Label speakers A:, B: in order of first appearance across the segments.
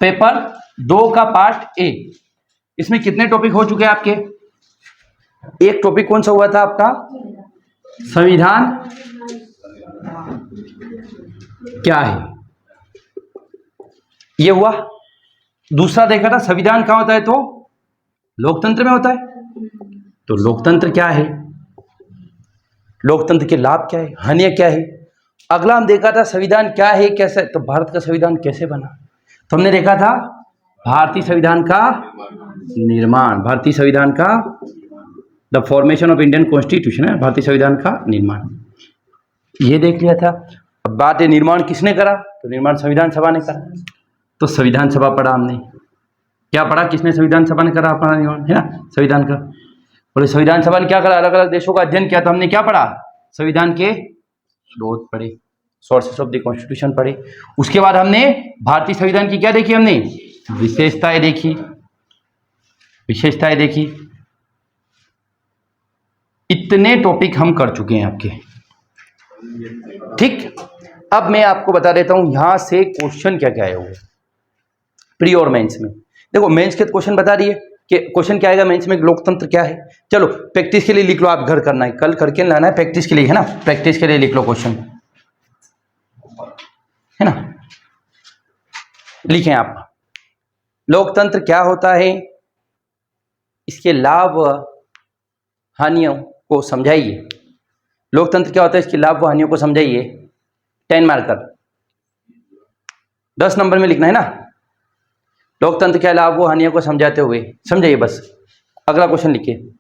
A: Paper 2 का part A. इसमें कितने टॉपिक हो चुके हैं आपके? एक टॉपिक कौन सा हुआ था आपका? संविधान क्या है, ये हुआ। दूसरा देखा था संविधान कहाँ होता है, तो लोकतंत्र में होता है। तो लोकतंत्र क्या है, लोकतंत्र के लाभ क्या है, हानियां क्या है। अगला हम देखा था संविधान क्या है, कैसे, तो भारत का संविधान कैसे बना। तो हमने देखा था भारतीय संविधान का निर्माण, भारतीय संविधान का the formation of Indian constitution है, भारतीय संविधान का निर्माण, ये देख लिया था। अब बात है निर्माण किसने करा, तो निर्माण संविधान सभा ने करा। तो संविधान सभा पढ़ा हमने, क्या पढ़ा, किसने, संविधान सभा ने करा अपना निर्माण, है ना, संविधान का। और संविधान सभा ने क्या करा, अलग अलग देशों का अध्ययन किया। तो हमने क्या पढ़ा, संविधान के स्रोत पढ़े, सोर्सेस ऑफ द कॉन्स्टिट्यूशन पढ़े। उसके बाद हमने भारतीय संविधान की क्या देखी, हमने विशेषताएं देखी, विशेषताएं देखी। इतने टॉपिक हम कर चुके हैं आपके, ठीक। अब मैं आपको बता देता हूं यहां से क्वेश्चन क्या क्या आए हुए प्री और मेंस में। देखो मेंस के क्वेश्चन बता रही है कि क्वेश्चन क्या आएगा मेंस में, लोकतंत्र क्या है। चलो प्रैक्टिस के लिए लिख लो, आप घर करना है, कल करके लाना है प्रैक्टिस के लिए, है ना। प्रैक्टिस के लिए लिख लो क्वेश्चन, है ना। लिखें आप, लोकतंत्र क्या होता है, इसके लाभ हानियों को समझाइए। लोकतंत्र क्या होता है, इसके लाभ व हानियों को समझाइए। 10 मार्कर, 10 नंबर में लिखना है ना। लोकतंत्र के लाभ व हानियों को समझाते हुए समझाइए बस। अगला क्वेश्चन लिखिए,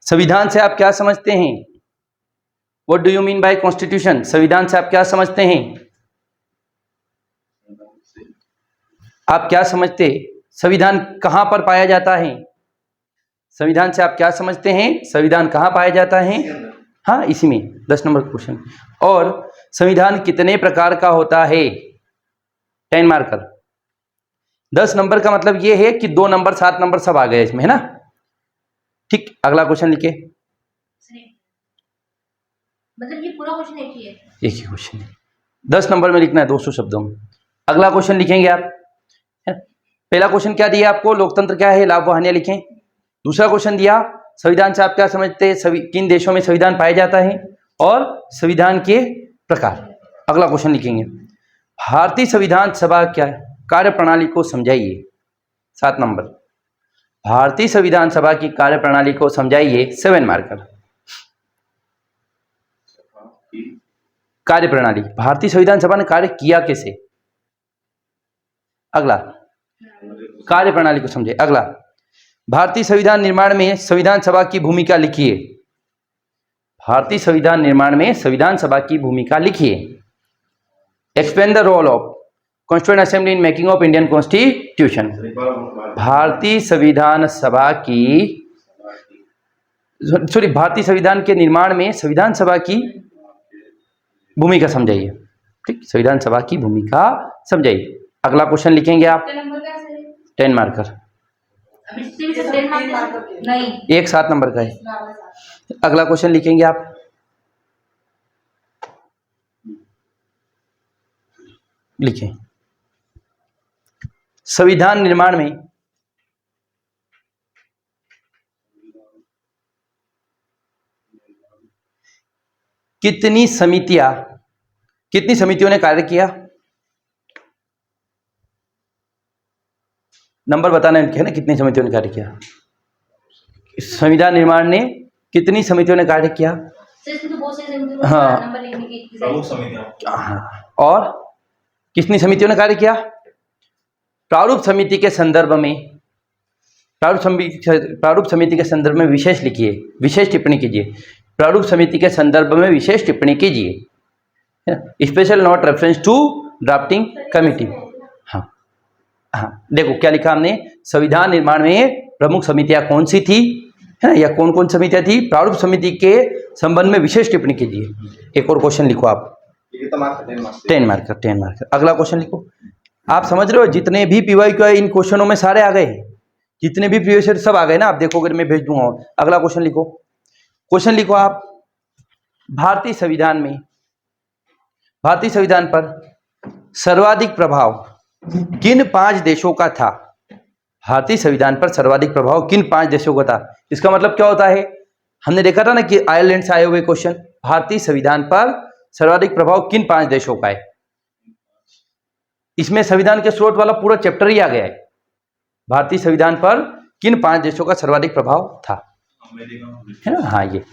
A: संविधान से आप क्या समझते हैं। What do you mean by constitution, संविधान से आप क्या समझते हैं, आप क्या समझते, संविधान कहां पर पाया जाता है, संविधान से आप क्या समझते हैं, संविधान कहां पाया जाता है, हाँ इसी में 10 नंबर क्वेश्चन। और संविधान कितने प्रकार का होता है, 10 मार्कर। 10 नंबर का मतलब ये है कि 2 नंबर 7 नंबर सब आ गए इसमें, है ना, ठीक। अगला क्वेश्चन लिखिए,
B: मतलब ये पूरा क्वेश्चन एक ही है,
A: एक ही क्वेश्चन है, 10 नंबर में लिखना है 200 शब्दों में। अगला क्वेश्चन लिखेंगे आप, पहला क्वेश्चन क्या दिया आपको, लोकतंत्र क्या है, लाभ व हानियां लिखें। दूसरा क्वेश्चन दिया संविधान से आप क्या समझते हैं, किन देशों में संविधान पाया जाता है, और संविधान के प्रकार। अगला क्वेश्चन लिखेंगे, भारतीय संविधान सभा क्या कार्य प्रणाली को समझाइए। 7 नंबर, भारतीय संविधान सभा की कार्य प्रणाली को समझाइए, 7 मार्कर। कार्य प्रणाली, भारतीय संविधान सभा ने कार्य किया कैसे। अगला, कार्य प्रणाली को समझे। अगला, भारतीय संविधान निर्माण में संविधान सभा की भूमिका लिखिए। भारतीय संविधान निर्माण में संविधान सभा की भूमिका लिखिए। Explain the role of constituent assembly in making of Indian constitution. भारतीय संविधान सभा की, सॉरी, भारतीय संविधान के निर्माण में संविधान सभा की भूमिका समझाइए, ठीक, संविधान सभा की भूमिका समझाइए। अगला क्वेश्चन लिखेंगे आप, 10 मार्कर,
B: नहीं
A: एक 7 नंबर का है। अगला क्वेश्चन लिखेंगे आप, लिखें, संविधान निर्माण में कितनी समितियों ने कार्य किया। नंबर बताना है ना, कितनी समितियों ने कार्य किया। संविधान निर्माण ने कितनी समितियों ने कार्य किया, हाँ, और कितनी समितियों ने कार्य किया। प्रारूप समिति के संदर्भ में, प्रारूप समिति के संदर्भ में विशेष लिखिए, विशेष टिप्पणी कीजिए। प्रारूप समिति के संदर्भ में विशेष टिप्पणी कीजिए। Special note reference to drafting committee. हाँ हाँ, देखो क्या लिखा हमने, संविधान निर्माण में प्रमुख समितियां कौन सी थी, है ना, या कौन कौन समितियां थी। प्रारूप समिति के संबंध में विशेष टिप्पणी कीजिए। एक और क्वेश्चन लिखो आप, 10 मार्कर, 10 मार्कर। अगला क्वेश्चन लिखो। आप समझ रहे हो, जितने भी पीवाईक्यू है इन क्वेश्चनों में सारे आ गए, जितने भी प्रीवियस ईयर सब आ गए ना, आप देखोगे मैं भेज दूंगा। अगला क्वेश्चन लिखो, क्वेश्चन लिखो आप, भारतीय संविधान में, भारतीय संविधान पर सर्वाधिक प्रभाव किन 5 देशों का था? भारतीय संविधान पर सर्वाधिक प्रभाव किन 5 देशों का था? इसका मतलब क्या होता है? हमने देखा था ना कि आयरलैंड से आए हुए क्वेश्चन, भारतीय संविधान पर सर्वाधिक प्रभाव किन 5 देशों का है? इसमें संविधान के स्रोत वाला पूरा चैप्टर ही आ गया है। भारतीय संविधान पर किन 5 देशों का सर्वाधिक प्रभाव था, है ना? हाँ, ये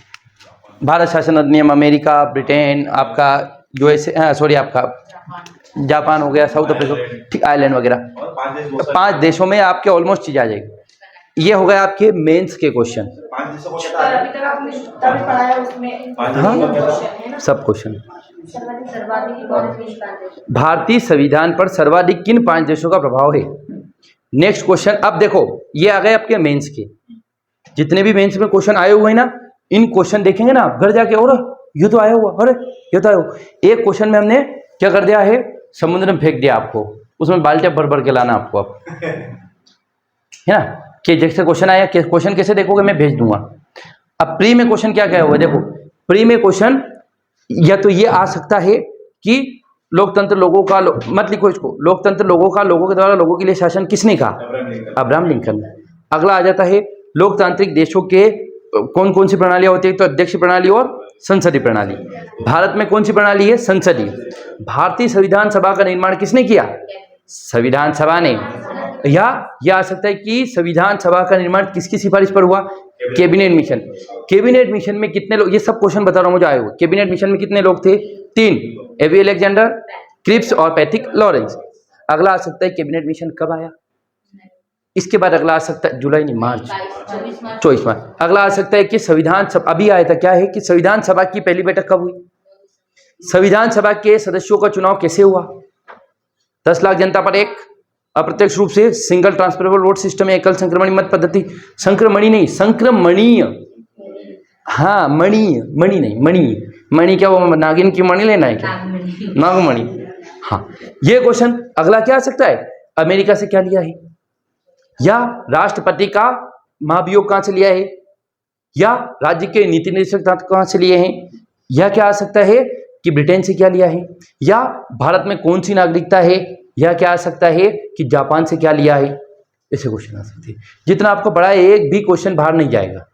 A: भारत शासन अधिनियम, अमेरिका, ब्रिटेन, आपका यूएसए, सॉरी आपका जापान हो गया, साउथ अफ्रीका, ठीक, आयरलैंड वगैरह। 5 देशों में आपके ऑलमोस्ट चीज आ जाएगी। ये हो गए आपके मेंस के क्वेश्चन। हाँ, सब क्वेश्चन। भारतीय संविधान पर सर्वाधिक किन 5 देशों का प्रभाव है? Next question. अब देखो, ये आ गए आपके मेंस के। जितने भी मेंस में क्वेश्चन आए हुए हैं ना, इन क्वेश्चन देखेंगे ना घर जाके, और ये तो आया हुआ, अरे ये तो आया हुआ। एक क्वेश्चन में हमने क्या कर दिया है, समुद्र में फेंक दिया आपको, उसमें बाल्टियां भर भर के लाना आपको अब, है ना? कि जैसे क्वेश्चन आया, क्वेश्चन कैसे देखोगे, मैं भेज दूंगा। अब प्री में क्वेश्चन क्या क्या हुआ, देखो प्री में क्वेश्चन या तो ये आ सकता है कि लोकतंत्र लोगों का, मत लिखो इसको, लोकतंत्र लोगों का, लोगों के द्वारा लोगों के लिए शासन किसने कहा? Abraham Lincoln. अगला आ जाता है लोकतांत्रिक देशों के कौन कौन सी प्रणालियां होती है, तो अध्यक्ष प्रणाली और संसदीय प्रणाली। भारत में कौन सी प्रणाली है? संसदीय। भारतीय संविधान सभा का निर्माण किसने किया? संविधान सभा ने। या यह आ सकता है कि संविधान सभा का निर्माण किसकी सिफारिश पर हुआ? Cabinet mission. कैबिनेट मिशन में कितने लोग, ये सब क्वेश्चन बता रहा हूं मुझे आए हुए। कैबिनेट मिशन में कितने लोग थे? 3, एवी अलेक्जेंडर, क्रिप्स और पैट्रिक लॉरेंस। अगला आ सकता है कैबिनेट मिशन कब आया? इसके बाद अगला आ सकता है जुलाई नहीं, मार्च, 24 मार्च। अगला आ सकता है कि संविधान सभा अभी आया था, क्या है कि संविधान सभा की पहली बैठक कब हुई? संविधान सभा के सदस्यों का चुनाव कैसे हुआ? 10 लाख जनता पर एक, अप्रत्यक्ष रूप से, सिंगल ट्रांसफरेबल वोट सिस्टम, एकल संक्रमणीय मत पद्धति। संक्रमणीय नहीं, संक्रमणीय। हाँ, मणि नहीं, मणि क्या, वो नागिन की मणि लेना है क्या? नागमणि। हाँ, ये क्वेश्चन। अगला क्या आ सकता है? अमेरिका से क्या लिया है, या राष्ट्रपति का महाभियोग कहां से लिया है, या राज्य के नीति निर्देशक कहां से लिए हैं, या क्या आ सकता है कि ब्रिटेन से क्या लिया है, या भारत में कौन सी नागरिकता है, या क्या आ सकता है कि जापान से क्या लिया है। ऐसे क्वेश्चन आ सकते हैं। जितना आपको पढ़ा है, एक भी क्वेश्चन बाहर नहीं जाएगा,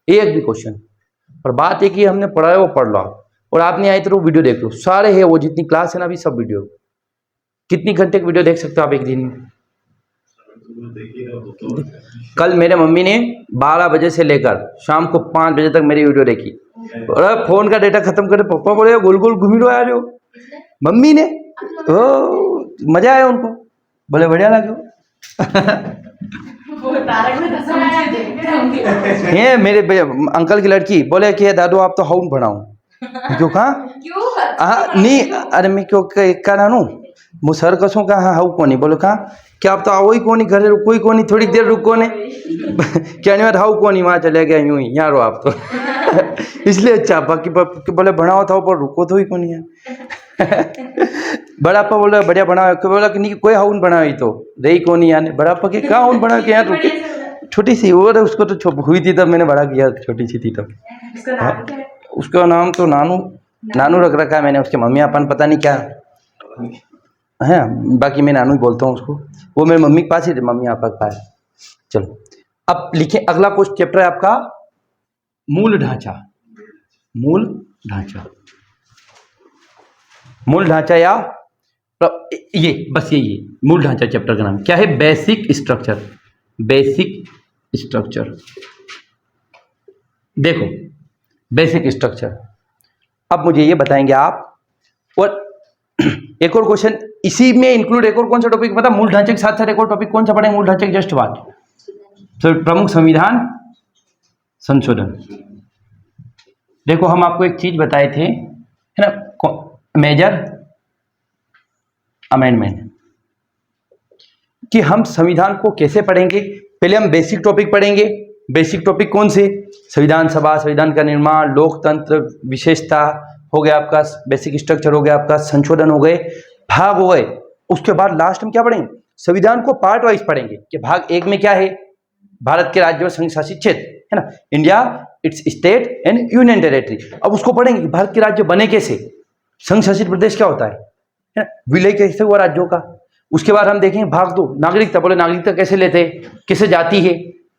A: एक भी क्वेश्चन। और बात है कि हमने पढ़ा है वो पढ़ लो, और आप नहीं आए तो वीडियो देख लो, सारे है वो जितनी क्लास है ना अभी, सब वीडियो। कितनी घंटे की वीडियो देख सकते हो आप एक दिन में? कल मेरे मम्मी ने 12 बजे से लेकर शाम को 5 बजे तक मेरी वीडियो देखी, और फोन का डेटा खत्म करे पापा बोले गोल गोल घूमी लो आ रहे हो। मम्मी ने मजा आया उनको, बोले बढ़िया लगे। ये मेरे अंकल की लड़की बोले कि दादू आप तो हाउन बनाओ, क्यों कहा नहीं, अरे मैं क्यों क्या नानू मु सर कसो कहा हाउ कोनी, बोलो कहा क्या आप तो आओ ही कोनी, घरे रुको ही कोनी, थोड़ी देर रुको ने क्या नहीं बात हाउ कोनी, वहाँ चले गए यूं ही, यहाँ रो आप तो इसलिए अच्छा, बाकी बोले बनाओ था पर रुको तो ही कोनी है। बड़ा पा बोला बढ़िया बनाओ, बोला कि नहीं कोई हाउन बनाओ, तो रही कोनी यानी बड़ा पा के कहाँ हाउन बनाओ के यहाँ रुके, छोटी सी वो, उसको तो हुई थी तब मैंने बड़ा किया, छोटी सी थी तब। उसका नाम तो नानू रख रखा है मैंने, उसके मम्मी अपन पता नहीं क्या है, बाकी मैं नानू ही बोलता हूँ उसको, वो मेरे मम्मी के पास ही, मम्मी आपा के पास। चलो अब लिखें, अगला कुछ चैप्टर है आपका मूल ढांचा। मूल ढांचा, मूल ढांचा या ये बस यही है मूल ढांचा। चैप्टर का नाम क्या है? Basic structure. बेसिक स्ट्रक्चर, देखो बेसिक स्ट्रक्चर। अब मुझे ये बताएंगे आप, और एक और क्वेश्चन इसी में इंक्लूड, एक और कौन सा टॉपिक पता? मूल ढांचे के साथ साथ एक और टॉपिक कौन सा पढ़ेंगे मूल ढांचे के जस्ट बाद? तो प्रमुख संविधान संशोधन। देखो हम आपको एक चीज बताए थे, है ना, मेजर अमेंडमेंट, कि हम संविधान को कैसे पढ़ेंगे। पहले हम बेसिक टॉपिक पढ़ेंगे। बेसिक टॉपिक कौन से? संविधान सभा, संविधान का निर्माण, लोकतंत्र, विशेषता हो गया आपका, बेसिक स्ट्रक्चर हो गया आपका, संशोधन हो गए, भाग हो गए। उसके बाद लास्ट में क्या पढ़ेंगे? संविधान को पार्ट वाइज पढ़ेंगे कि भाग 1 में क्या है? भारत के राज्य और संघ शासित क्षेत्र, है ना, India, it's state and union territory. अब उसको पढ़ेंगे कि भारत के राज्य बने कैसे, संघ शासित प्रदेश क्या होता है ना, विलय कैसे हुआ राज्यों का। उसके बाद हम देखेंगे भाग 2 नागरिकता, बोले नागरिकता कैसे लेते हैं, किसे जाती है,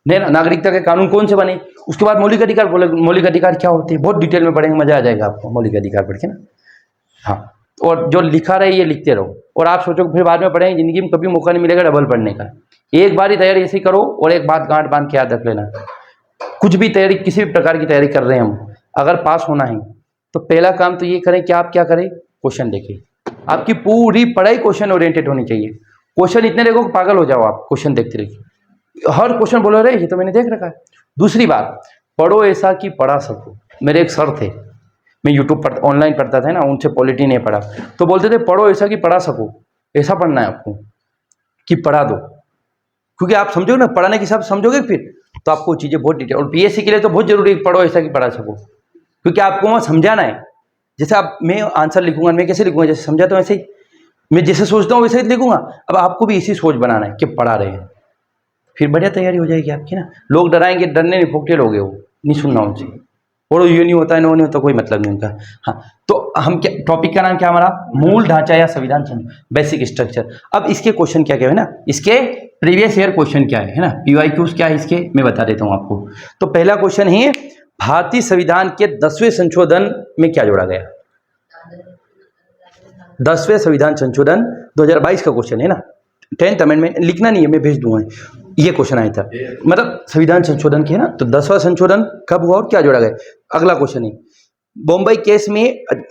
A: नहीं ना, नागरिकता के कानून कौन से बने। उसके बाद मौलिक अधिकार, बोले मौलिक अधिकार क्या होते हैं, बहुत डिटेल में पढ़ेंगे, मजा आ जाएगा आपको मौलिक अधिकार पढ़ के ना। हाँ, और जो लिखा रहे ये लिखते रहो, और आप सोचो फिर बाद में पढ़ेंगे, जिंदगी में कभी मौका नहीं मिलेगा डबल पढ़ने का। एक बार ही तैयारी ऐसे ही करो, और एक बात गांठ बांध के याद रख लेना, कुछ भी तैयारी, किसी भी प्रकार की तैयारी कर रहे हैं हम, अगर पास होना है तो पहला काम तो ये करें कि आप क्या करें, क्वेश्चन देखें। आपकी पूरी पढ़ाई क्वेश्चन ओरिएंटेड होनी चाहिए। क्वेश्चन इतने देखो पागल हो जाओ आप, क्वेश्चन देखते रहिए, हर क्वेश्चन बोलो रहे ये तो मैंने देख रखा है। दूसरी बात, पढ़ो ऐसा कि पढ़ा सको। मेरे एक सर थे, मैं यूट्यूब पर ऑनलाइन पढ़ता था ना, उनसे पॉलिटी नहीं पढ़ा, तो बोलते थे पढ़ो ऐसा कि पढ़ा सको। ऐसा पढ़ना है आपको कि पढ़ा दो, क्योंकि आप समझोगे ना, पढ़ाने के हिसाब से समझोगे फिर तो आपको चीज़ें बहुत डिटेल, और पीएससी के लिए तो बहुत जरूरी है पढ़ो ऐसा कि पढ़ा सको, क्योंकि आपको वहाँ समझाना है। जैसे आप, मैं आंसर लिखूंगा, मैं कैसे लिखूंगा, जैसे समझाता हूँ वैसे ही, मैं जैसे सोचता हूँ वैसे ही लिखूंगा। अब आपको भी इसी सोच बनाना है कि पढ़ा रहे हैं, फिर बढ़िया तैयारी हो जाएगी आपकी ना। लोग डराएंगे, डरने नहीं, फोकटे लोग वो नहीं सुनना उनसे, और ये नहीं होता है, वो नहीं होता, कोई मतलब नहीं उनका। हाँ, तो हम क्या, टॉपिक का नाम क्या हमारा, मूल ढांचा या संविधान, बेसिक स्ट्रक्चर। अब इसके क्वेश्चन क्या क्या है ना, इसके प्रीवियस ईयर क्वेश्चन क्या है ना, पीवाईक्यूज क्या है इसके, मैं बता देता हूँ आपको। तो पहला क्वेश्चन है, भारतीय संविधान के 10वें संशोधन में क्या जोड़ा गया। 10वें संविधान संशोधन 2022 का क्वेश्चन है ना, 10th अमेंडमेंट, लिखना नहीं है, मैं भेज दूंगा, ये क्वेश्चन आया था, मतलब संविधान संशोधन के है ना। तो 10वां संशोधन कब हुआ और क्या जोड़ा गया। अगला क्वेश्चन है, बॉम्बई केस में,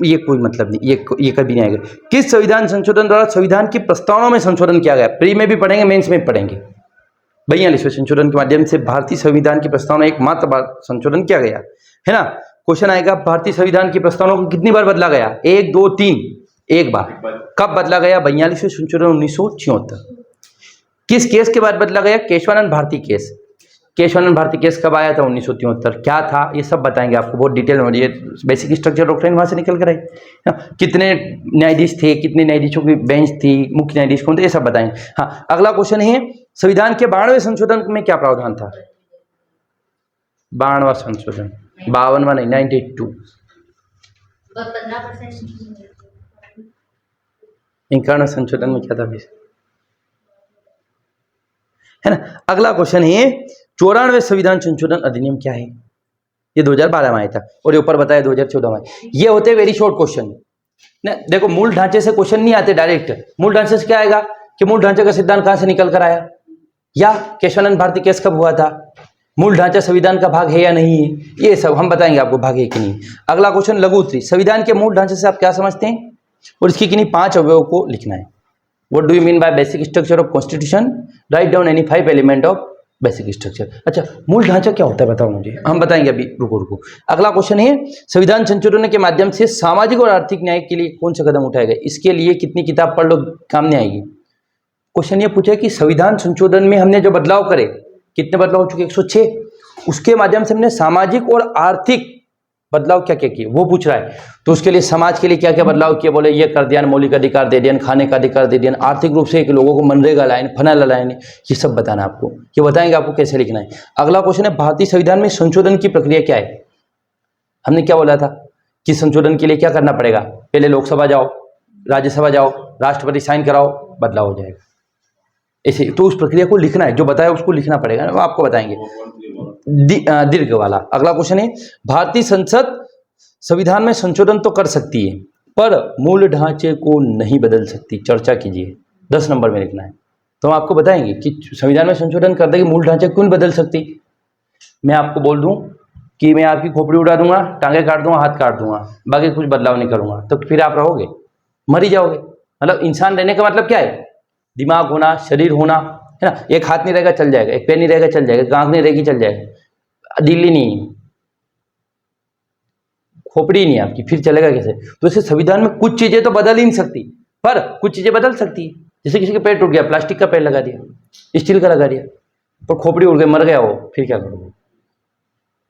A: ये कोई मतलब नहीं, ये कभी नहीं आएगा। किस संविधान संशोधन द्वारा संविधान की प्रस्तावना में संशोधन किया गया। प्री में भी पढ़ेंगे, मेंस में भी पढ़ेंगे। 42वें संशोधन के माध्यम से भारतीय संविधान की प्रस्तावना एकमात्र बार संशोधन किया गया है ना। क्वेश्चन आएगा, भारतीय संविधान की प्रस्तावना को कितनी बार बदला गया, 1 2 3, एक बार। कब बदला गया, 42वें संशोधन 1976। किस केस के बाद बदला गया, केशवानंद भारती केस। केशवानंद भारती केस कब आया था, 1973। क्या था ये सब बताएंगे आपको, बहुत डिटेल में। ये बेसिक स्ट्रक्चर डॉक्ट्रिन वहां से निकल कर आई, कितने न्यायाधीश थे, कितने न्यायाधीशों की बेंच थी, मुख्य न्यायाधीश कौन थे, ये सब बताएंगे। हाँ, अगला क्वेश्चन है, संविधान के 92वें संशोधन में क्या प्रावधान था। 92वां संशोधन, 52वां नहीं, 92। 51वां संशोधन में क्या था है ना। अगला क्वेश्चन है, 94वें संविधान संशोधन अधिनियम क्या है। ये 2012 में आया था, और ये ऊपर बताया 2014 में। ये होते वेरी शॉर्ट क्वेश्चन ना। देखो, मूल ढांचे से क्वेश्चन नहीं आते डायरेक्ट। मूल ढांचे से क्या आएगा कि मूल ढांचे का सिद्धांत कहां से निकल कर आया, या केशवानंद भारती केस कब हुआ था, मूल ढांचा संविधान का भाग है या नहीं है, ये सब हम बताएंगे आपको, भाग है कि नहीं। अगला क्वेश्चन, लघु उत्तरी, संविधान के मूल ढांचे से आप क्या समझते हैं, और इसकी किन्हीं 5 अवयवों को लिखना है। What do you mean by basic structure of constitution? Write down any 5 element of basic structure. अच्छा, मूल ढांचा क्या होता है बताओ मुझे, हम बताएंगे अभी, रुको। अगला क्वेश्चन है, संविधान संशोधन के माध्यम से सामाजिक और आर्थिक न्याय के लिए कौन सा कदम उठाया गया। इसके लिए कितनी किताब पढ़ लो काम नहीं आएगी। क्वेश्चन ये पूछा कि संविधान संशोधन में हमने जो बदलाव करे, कितने बदलाव हो चुके, 106, उसके माध्यम से हमने सामाजिक और आर्थिक बदलाव क्या क्या किए वो पूछ रहा है। तो उसके लिए समाज के लिए क्या क्या बदलाव किए, बोले ये कर दिया, मौलिक अधिकार दे दिया, खाने का अधिकार दे दिया, आर्थिक रूप से लोगों को मनरेगा लाइन, फना लाइन, ये सब बताना आपको, ये बताएंगे आपको कैसे लिखना है। अगला क्वेश्चन है, भारतीय संविधान में संशोधन की प्रक्रिया क्या है। हमने क्या बोला था कि संशोधन के लिए क्या करना पड़ेगा, पहले लोकसभा जाओ, राज्यसभा जाओ, राष्ट्रपति साइन कराओ, बदलाव हो जाएगा। ऐसे तो उस प्रक्रिया को लिखना है, जो बताया उसको लिखना पड़ेगा, वो आपको बताएंगे, दीर्घ वाला। अगला क्वेश्चन है, भारतीय संसद संविधान में संशोधन तो कर सकती है पर मूल ढांचे को नहीं बदल सकती, चर्चा कीजिए। 10 नंबर में लिखना है। तो हम आपको बताएंगे कि संविधान में संशोधन कर देगी, मूल ढांचे क्यों बदल सकती। मैं आपको बोल दूं कि मैं आपकी खोपड़ी उड़ा दूंगा, टांगे काट दूंगा, हाथ काट दूंगा, बाकी कुछ बदलाव नहीं करूंगा, तो फिर आप रहोगे, मर ही जाओगे। मतलब इंसान रहने का मतलब क्या है, दिमाग होना, शरीर होना, है ना। एक हाथ नहीं रहेगा चल जाएगा, एक पैर नहीं रहेगा चल जाएगा, एक आंख नहीं रहेगी चल जाएगा, दिल्ली नहीं, खोपड़ी नहीं आपकी, फिर चलेगा कैसे। तो इसे संविधान में कुछ चीजें तो बदल ही नहीं सकती, पर कुछ चीजें बदल सकती है। जैसे किसी का पैर टूट गया, प्लास्टिक का पैर लगा दिया, स्टील का लगा दिया, पर खोपड़ी उड़ गई, मर गया वो, फिर क्या करोगे,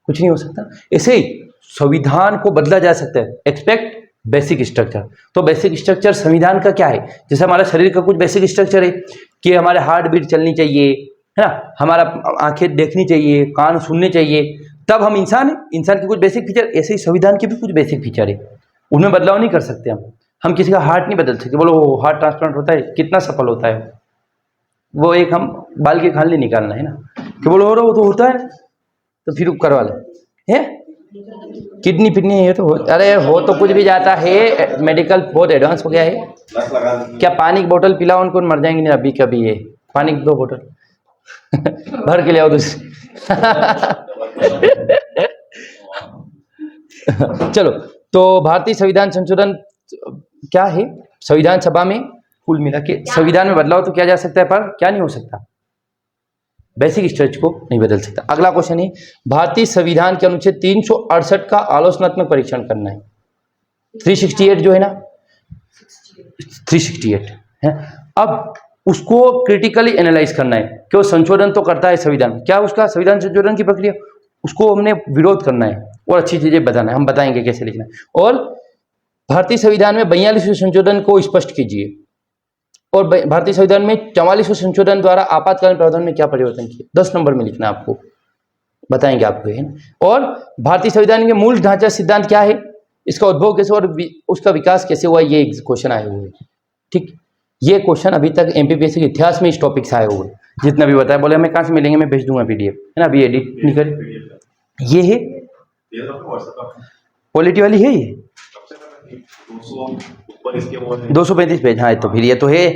A: कुछ नहीं हो सकता। ऐसे ही संविधान को बदला जा सकता है, एक्सपेक्ट बेसिक स्ट्रक्चर। तो बेसिक स्ट्रक्चर संविधान का क्या है, जैसे हमारा शरीर का कुछ बेसिक स्ट्रक्चर है कि हमारे हार्ट बीट चलनी चाहिए, है ना, हमारा आंखें देखनी चाहिए, कान सुनने चाहिए, तब हम इंसान हैं। इंसान के कुछ बेसिक फीचर, ऐसे ही संविधान के भी कुछ बेसिक फीचर है, उनमें बदलाव नहीं कर सकते हम। हम किसी का हार्ट नहीं बदल सकते। बोलो हार्ट ट्रांसप्लांट होता है, कितना सफल होता है वो, एक हम बाल के खाल नहीं निकालना है ना, कि बोलो हो रहा वो तो होता है, तो फिर करवा ले है। किडनी पिडनी है तो अरे हो तो कुछ भी जाता है, मेडिकल बहुत एडवांस हो गया है। क्या पानी की बोतल पिलाओ उनको, मर जाएंगे नहीं अभी कभी, ये पानी की 2 बोतल भर के ले आओ दूसरी चलो, तो भारतीय संविधान संशोधन क्या है? संविधान सभा में कुल मिला के संविधान में बदलाव तो किया जा सकता है, पर क्या नहीं हो सकता, बेसिक स्ट्रक्चर को नहीं बदल सकता। अगला क्वेश्चन है, भारतीय संविधान के अनुच्छेद 368 का आलोचनात्मक परीक्षण करना है। 368 जो है ना, 368 है, अब उसको क्रिटिकली एनालाइज करना है कि वो संशोधन तो करता है संविधान, क्या उसका संविधान संशोधन की प्रक्रिया, उसको हमने विरोध करना है और अच्छी चीजें बताना है, हम बताएंगे कैसे लिखना है। और भारतीय संविधान में 42वें संशोधन को स्पष्ट कीजिए, और भारतीय संविधान में 44वें संशोधन द्वारा आपातकालीन प्रावधान में क्या परिवर्तन किए, 10 नंबर में लिखना है आपको, बताएंगे आपको है। और भारतीय संविधान के मूल ढांचा सिद्धांत क्या है, इसका उद्भव कैसे और उसका विकास कैसे हुआ, ये क्वेश्चन आए हुए हैं। ठीक, ये क्वेश्चन अभी तक एमपीपीएससी के इतिहास में इस टॉपिक से आए हुए, जितना भी बताया। बोले हमें कहाँ से मिलेंगे, मैं भेज दूंगा PDF है ना, अभी एडिट नहीं कर, ये है क्वालिटी वाली है, ये 235 पेज, हाँ तो फिर ये तो है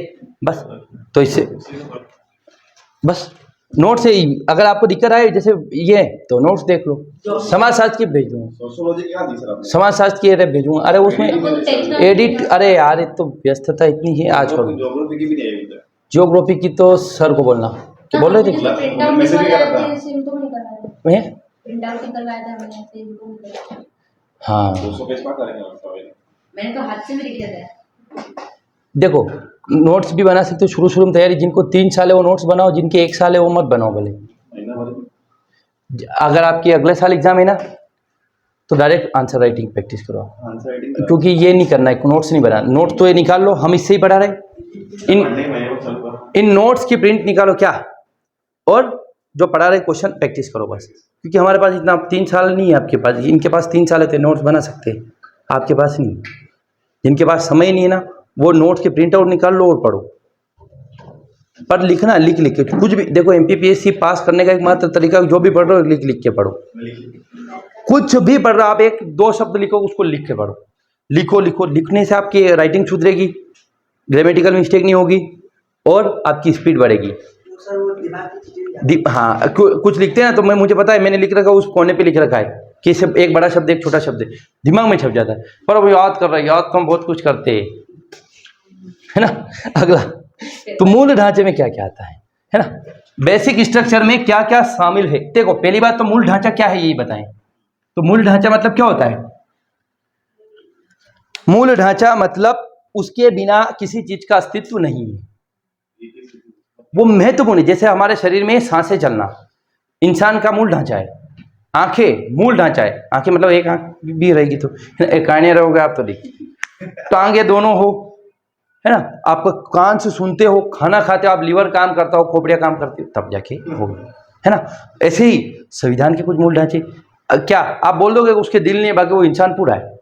A: बस, तो इससे बस नोट से ही अगर आपको दिक्कत आए जैसे ये तो नोट्स देख लो। समाजशास्त्र की भेज दूंगा, समाजशास्त्र की भेजूंगा, अरे उसमें एडिट, अरे यार तो व्यस्तता इतनी है आज कल। जियोग्राफी की तो सर को बोलना, क्या बोल रहे थे हाँ
B: मैंने तो हाथ से भी लिख दिया था।
A: देखो नोट्स भी बना सकते हो शुरू शुरू में तैयारी, जिनको 3 साल है वो नोट्स बनाओ, जिनके 1 साल है वो मत बनाओ भले। अगर आपकी अगले साल एग्जाम है ना तो डायरेक्ट आंसर राइटिंग प्रैक्टिस करो, क्योंकि ये नहीं करना है, नोट्स नहीं बनाना। नोट तो ये निकाल लो, हम इससे ही पढ़ा रहे, इन नोट्स की प्रिंट निकालो क्या, और जो पढ़ा रहे क्वेश्चन प्रैक्टिस करो बस, क्योंकि हमारे पास इतना 3 साल नहीं है आपके पास, इनके पास 3 साल है तो नोट्स बना सकते हैं, आपके पास नहीं। जिनके पास समय नहीं है ना वो नोट्स के प्रिंट आउट निकाल लो और पढ़ो, पर लिखना लिख लिख के कुछ भी। देखो एमपीपीएससी पास करने का एक मात्र तरीका, जो भी पढ़ रहे हो लिख लिख के पढ़ो, कुछ भी पढ़ रहे हो आप 1-2 शब्द लिखो उसको लिख के पढ़ो, लिखो लिखो, लिखने से आपकी राइटिंग सुधरेगी, ग्रामेटिकल मिस्टेक नहीं होगी और आपकी स्पीड बढ़ेगी। हाँ कुछ लिखते हैं ना तो मुझे पता है, मैंने लिख रखा उस कोने पे लिख रखा है कि एक बड़ा शब्द एक छोटा शब्द दिमाग में छप जाता है, पर अब याद कर रहा है, याद तो हम बहुत कुछ करते हैं है ना। अगला, तो मूल ढांचे में क्या क्या आता है ना, बेसिक स्ट्रक्चर में क्या क्या शामिल है। देखो पहली बात तो मूल ढांचा क्या है यही बताएं। तो मूल ढांचा मतलब क्या होता है, मूल ढांचा मतलब उसके बिना किसी चीज का अस्तित्व नहीं है, वो महत्वपूर्ण है। जैसे हमारे शरीर में सांसें चलना इंसान का मूल ढांचा है, आंखें मूल ढांचा है, आंखें मतलब एक आंख भी रहेगी तो एक आने रहोगे आप तो देख, टांगे दोनों हो है ना, आप कान से सुनते हो, खाना खाते हो, आप लीवर काम करता हो, खोपड़िया काम करती हो, तब जाके हो है ना। ऐसे ही संविधान के कुछ मूल ढांचे, क्या आप बोल दोगे उसके दिल नहीं है बाकी वो इंसान पूरा है,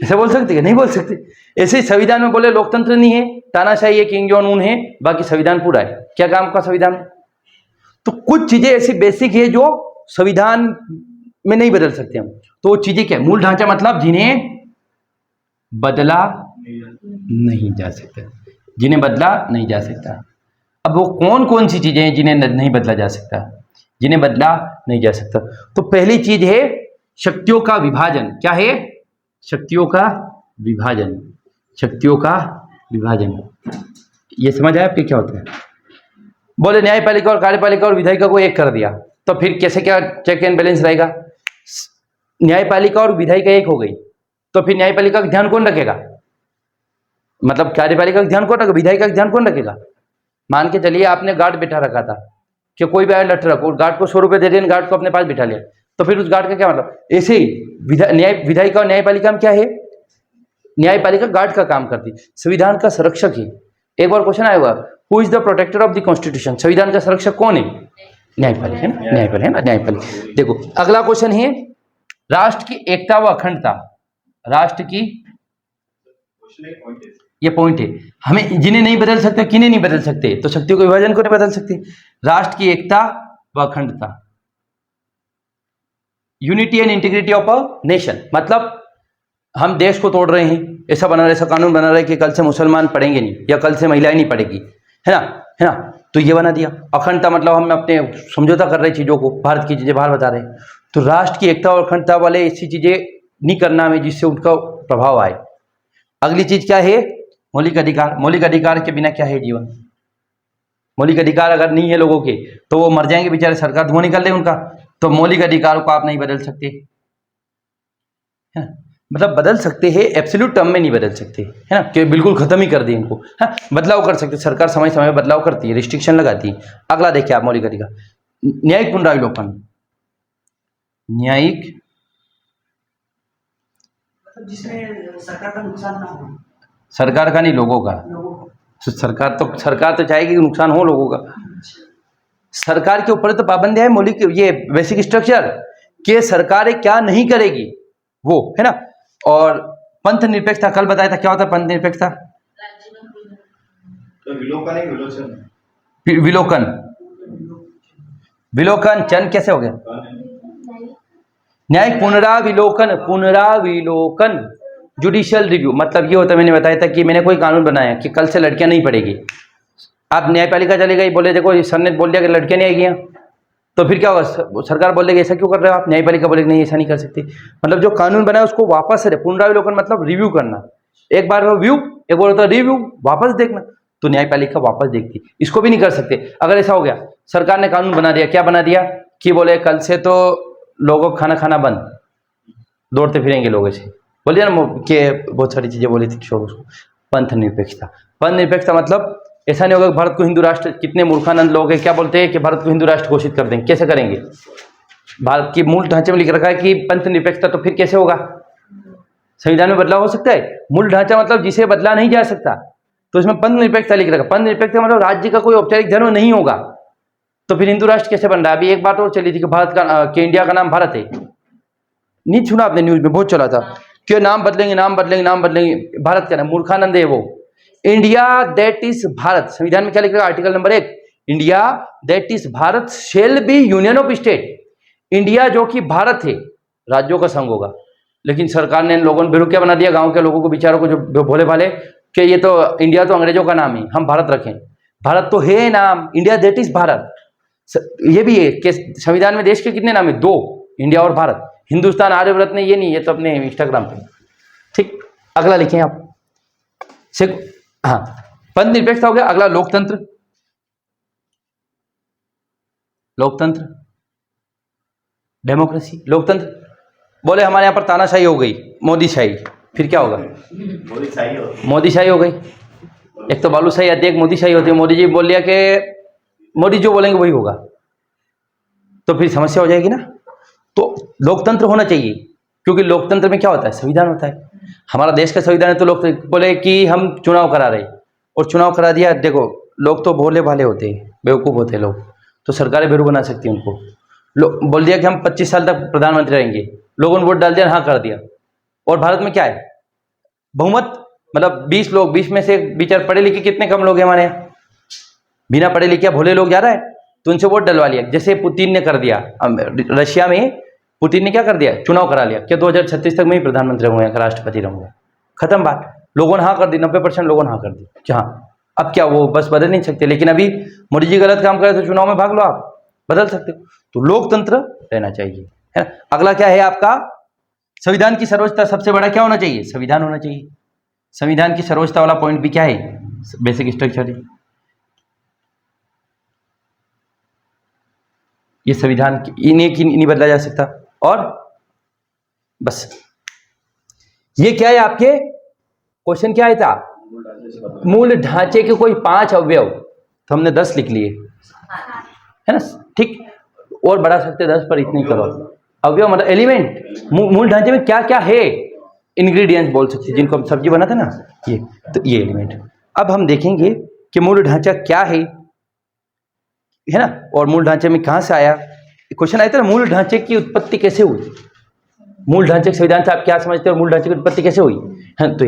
A: ऐसे बोल सकते नहीं बोल सकते। ऐसे ही संविधान में बोले लोकतंत्र नहीं है, तानाशाही है, किंग जॉन उन है, बाकी संविधान पूरा है, क्या काम का संविधान। तो कुछ चीजें ऐसी बेसिक है जो संविधान में नहीं बदल सकते हम, तो वो चीजें क्या, मूल ढांचा मतलब जिन्हें बदला नहीं जा सकता, जिन्हें बदला नहीं जा सकता। अब वो कौन कौन सी चीजें हैं जिन्हें नहीं बदला जा सकता, जिन्हें बदला नहीं जा सकता। तो पहली चीज है शक्तियों का विभाजन। क्या है, शक्तियों का विभाजन, शक्तियों का विभाजन। ये समझ आया आपके क्या होता है। बोले न्यायपालिका और कार्यपालिका और विधायिका को एक कर दिया तो फिर कैसे क्या चेक एंड बैलेंस रहेगा। न्यायपालिका और विधायिका एक हो गई तो फिर न्यायपालिका का ध्यान कौन रखेगा, मतलब कार्यपालिका का ध्यान कौन रखेगा, विधायिका का ध्यान कौन रखेगा। मान के चलिए आपने गार्ड बैठा रखा था कि कोई भी आया लट रखो, गार्ड को 100 रुपये दे दें, गार्ड को अपने पास बिठा लिया, तो फिर उस गार्ड का क्या मतलब। ऐसे ही विधायिका और न्यायपालिका में क्या है, न्यायपालिका गार्ड का काम करती, संविधान का संरक्षक है। एक बार क्वेश्चन आया हुआ, who is the protector of the constitution, संविधान का संरक्षक कौन है, न्यायपालिका है ना, न्यायपालिका है ना, न्यायपालिका। देखो अगला क्वेश्चन है राष्ट्र की एकता व अखंडता, राष्ट्र की ये पॉइंट है। हमें जिन्हें नहीं बदल सकते, किन्हें नहीं बदल सकते, तो शक्तियों के विभाजन को नहीं बदल सकते। राष्ट्र की एकता व अखंडता, unity and integrity of a nation, मतलब हम देश को तोड़ रहे हैं, ऐसा बना रहे, ऐसा कानून बना रहे कि कल से मुसलमान पढ़ेंगे नहीं या कल से महिलाएं नहीं पढ़ेगी, है ना, तो ये बना दिया। अखंडता मतलब हम अपने समझौता कर रहे चीज़ों को, भारत की चीज़ें बाहर बता रहे हैं। तो राष्ट्र की एकता और अखंडता वाले ऐसी चीज़ें नहीं करना हमें जिससे उनका प्रभाव आए। अगली चीज़ क्या है? मौलिक अधिकार। मौलिक अधिकार के बिना क्या है जीवन? मौलिक अधिकार अगर नहीं है लोगों के तो वो मर जाएंगे बेचारे, सरकार धुआं निकाल दे उनका। तो मौलिक अधिकारों को आप नहीं बदल सकते, है ना? मतलब बदल सकते हैं, एब्सोल्यूट टर्म में नहीं बदल सकते, है ना, कि बिल्कुल खत्म ही कर दें इनको। हाँ, बदलाव कर सकते, सरकार समय समय में बदलाव करती है, रिस्ट्रिक्शन लगाती है। अगला देखिए आप, मौलिक अधिकार। न्यायिक पुनरावलोकन। न्यायिक
C: मतलब जिसमें सरकार का नुकसान ना हो,
A: सरकार का नहीं, लोगों का।
C: लोगों को।
A: सरकार तो चाहेगी कि नुकसान हो लोगों का। सरकार के ऊपर तो पाबंदी है मौलिक, ये बेसिक स्ट्रक्चर कि सरकारें क्या नहीं करेगी वो, है ना। और पंथ निरपेक्षता, कल बताया था क्या होता है पंथ निरपेक्षता? विलोकन। विलोकन चन कैसे हो गया? न्यायिक पुनराविलोकन। पुनराविलोकन जुडिशियल रिव्यू, मतलब ये होता है, मैंने बताया था कि मैंने कोई कानून बनाया कि कल से लड़कियां नहीं पढ़ेगी। आप न्यायपालिका चले गई, बोले देखो सर ने बोल दिया कि लड़कियां नहीं आएगी, तो फिर क्या होगा? सरकार बोलेगी ऐसा क्यों कर रहे हो आप? न्यायपालिका बोलेगी नहीं ऐसा नहीं कर सकती। मतलब जो कानून बना है उसको वापस से, पुनराविलोकन मतलब रिव्यू करना। एक बार व्यू, एक बार होता है रिव्यू, वापस देखना। तो न्यायपालिका वापस देखती, इसको भी नहीं कर सकते। अगर ऐसा हो गया, सरकार ने कानून बना दिया, क्या बना दिया कि बोले कल से तो लोगों को खाना खाना बंद, दौड़ते फिरेंगे लोग ऐसे, बोलिए ना कि बहुत सारी चीजें बोली थी, छोड़ो उसको। पंथ निरपेक्षता। पंथ निरपेक्षता मतलब ऐसा नहीं होगा कि भारत को हिंदू राष्ट्र, कितने मूर्खानंद लोग हैं क्या बोलते हैं कि भारत को हिंदू राष्ट्र घोषित कर देंगे। कैसे करेंगे? भारत की मूल ढांचे में लिख रखा है कि पंथ निरपेक्षता, तो फिर कैसे होगा? संविधान में बदलाव हो सकता है? मूल ढांचा मतलब जिसे बदला नहीं जा सकता, तो इसमें पंथ निरपेक्षता लिख रखा है। पंथ निरपेक्षता मतलब राज्य का कोई औपचारिक धर्म नहीं होगा, तो फिर हिंदू राष्ट्र कैसे बन रहा है? अभी एक बात और चली थी कि भारत का इंडिया का नाम भारत है, नहीं सुना आपने? न्यूज में बहुत चला था कि नाम बदलेंगे, नाम बदलेंगे, नाम बदलेंगे, भारत का नाम। मूर्खानंद है वो। इंडिया दैट इज भारत, संविधान में क्या लिख रहा है? Article number 1, India that is Bharat shall be union of state. India जो कि भारत है, राज्यों का संघ होगा। लेकिन सरकार ने लोगों ने बेरुखिया बना दिया, गांव के लोगों को, बेचारों को, जो भोले भाले, कि ये तो इंडिया तो अंग्रेजों का नाम है, हम भारत रखें। भारत तो है नाम, इंडिया दैट इज भारत। ये भी है कि संविधान में देश के कितने नाम है? 2, इंडिया और भारत। हिंदुस्तान आर्यव्रत ने ये नहीं, ये तो अपने इंस्टाग्राम पे। ठीक, अगला लिखें आप। हाँ, पंथ निरपेक्षता हो गया। अगला लोकतंत्र। लोकतंत्र, डेमोक्रेसी, लोकतंत्र। बोले हमारे यहां पर तानाशाही हो गई, मोदीशाही, फिर क्या होगा? मोदीशाही हो गई। एक तो बालूशाही आती है, एक मोदीशाही होती है। मोदी जी बोल लिया कि मोदी जो बोलेंगे वही होगा, तो फिर समस्या हो जाएगी ना। तो लोकतंत्र होना चाहिए, क्योंकि लोकतंत्र में क्या होता है? संविधान होता है। हमारा देश का संविधान है, तो लोग बोले कि हम चुनाव करा रहे, और चुनाव करा दिया। देखो लोग तो भोले भाले होते हैं, बेवकूफ़ होते हैं लोग, तो सरकारें बेरू बना सकती हैं उनको। बोल दिया कि हम 25 साल तक प्रधानमंत्री रहेंगे, लोगों ने वोट डाल दिया, हाँ कर दिया। और भारत में क्या है? बहुमत, मतलब 20 लोग, 20 में से बेचारे पढ़े लिखे कितने कम लोग हैं हमारे यहाँ, बिना पढ़े लिखे भोले लोग जा रहा है, तो उनसे वोट डलवा लिया। जैसे पुतिन ने कर दिया रशिया में, पुतिन ने क्या कर दिया? चुनाव करा लिया कि 2036 तक मैं ही प्रधानमंत्री रहूंगा, राष्ट्रपति रहूंगा, खत्म बात। लोगों ने हाँ कर दी, 90% लोगों ने हाँ कर दी कि हाँ। अब क्या वो बस बदल नहीं सकते? लेकिन अभी मोदी जी गलत काम करे तो चुनाव में भाग लो, आप बदल सकते हो। तो लोकतंत्र रहना चाहिए, है ना। अगला क्या है आपका? संविधान की सर्वोच्चता। सबसे बड़ा क्या होना चाहिए? संविधान होना चाहिए। संविधान की सर्वोच्चता वाला पॉइंट भी क्या है? बेसिक स्ट्रक्चर है। ये संविधान नहीं बदला जा सकता। और बस ये क्या है आपके क्वेश्चन? क्या है था? मूल ढांचे के कोई 5 अवयव, तो हमने 10 लिख लिए, है ना। ठीक, और बढ़ा सकते 10 पर इतनी करो। अवयव मतलब एलिमेंट, मूल ढांचे में क्या क्या है? इंग्रेडिएंट्स बोल सकते, जिनको हम सब्जी बनाते ना, ये तो ये एलिमेंट। अब हम देखेंगे कि मूल ढांचा क्या है ना, और मूल ढांचे में कहां से आया। क्वेश्चन आया था ना, मूल ढांचे की उत्पत्ति कैसे हुई? मूल ढांचे के संविधान से आप क्या समझते हो, मूल ढांचे की उत्पत्ति कैसे हुई है? तो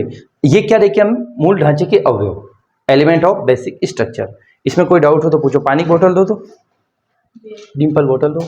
A: ये क्या देखे हम, मूल ढांचे के अवयव, एलिमेंट ऑफ बेसिक स्ट्रक्चर। इसमें कोई डाउट हो तो पूछो। पानी की बोतल दो तो, डिम्पल बोतल दो।